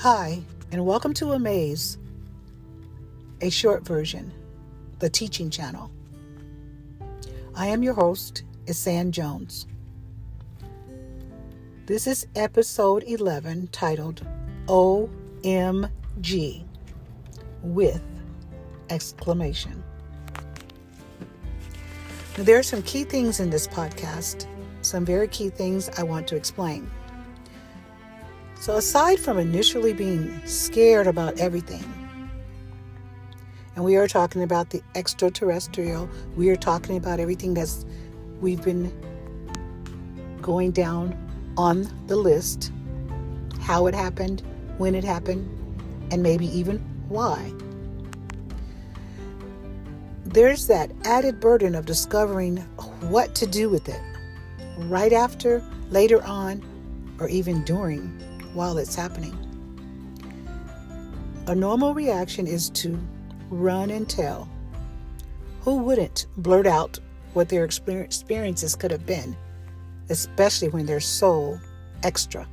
Hi, and welcome to Amaze, a short version, the teaching channel. I am your host, Isan Jones. This is episode 11 titled OMG with exclamation. Now, there are some key things in this podcast, some very key things I want to explain. So aside from initially being scared about everything, and we are talking about the extraterrestrial, we are talking about everything we've been going down on the list, how it happened, when it happened, and maybe even why. There's that added burden of discovering what to do with it right after, later on, or even during, while it's happening. A normal reaction is to run and tell. Who wouldn't blurt out what their experiences could have been, especially when they're so extra?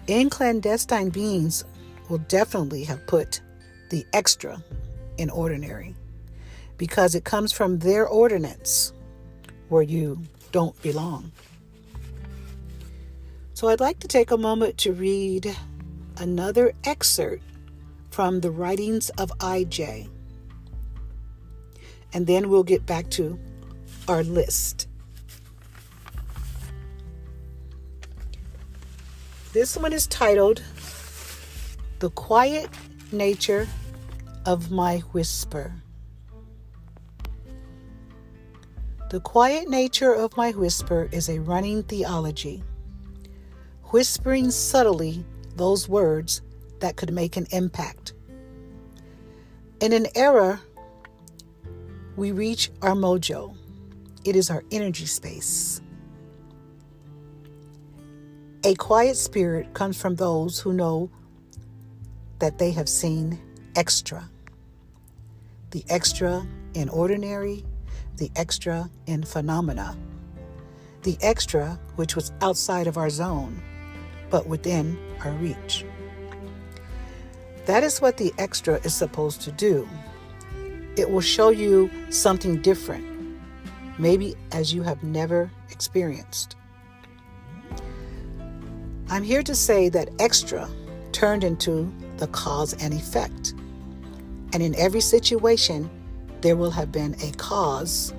In clandestine beings will definitely have put the extra in ordinary because it comes from their ordinance where you don't belong. So I'd like to take a moment to read another excerpt from the writings of IJ. And then we'll get back to our list. This one is titled, The Quiet Nature of My Whisper. The quiet nature of my whisper is a running theology, whispering subtly those words that could make an impact. In an era, we reach our mojo. It is our energy space. A quiet spirit comes from those who know that they have seen extra. The extra in ordinary, the extra in phenomena, the extra which was outside of our zone, but within our reach. That is what the extra is supposed to do. It will show you something different, maybe as you have never experienced. I'm here to say that extra turned into the cause and effect. And in every situation, there will have been a cause,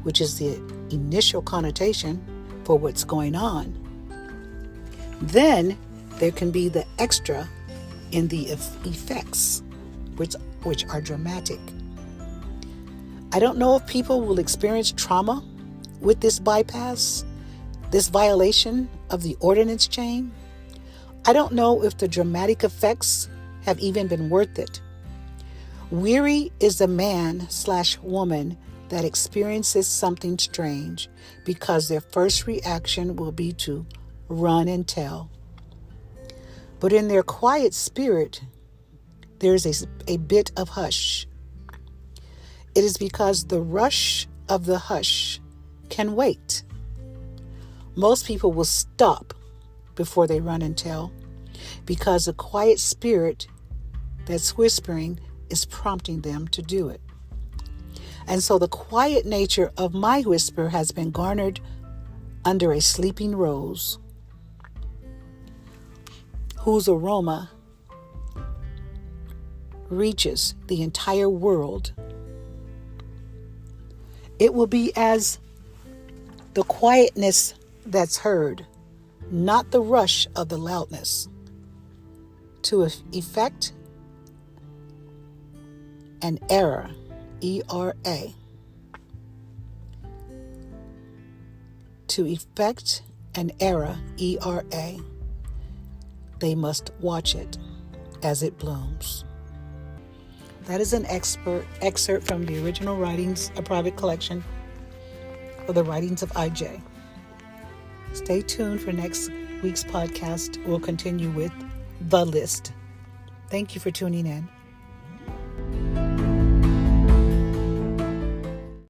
which is the initial connotation for what's going on. Then there can be the extra in the effects, which are dramatic. I don't know if people will experience trauma with this bypass, this violation of the ordinance chain. I don't know if the dramatic effects have even been worth it. Weary is the man/woman that experiences something strange because their first reaction will be to run and tell. But in their quiet spirit, there is a bit of hush. It is because the rush of the hush can wait. Most people will stop before they run and tell because the quiet spirit that's whispering is prompting them to do it. And so the quiet nature of my whisper has been garnered under a sleeping rose, whose aroma reaches the entire world. It will be as the quietness that's heard, not the rush of the loudness, to effect an era, E-R-A, to effect an era, E-R-A. They must watch it as it blooms. That is an excerpt from the original writings, a private collection of the writings of IJ. Stay tuned for next week's podcast. We'll continue with the list. Thank you for tuning in.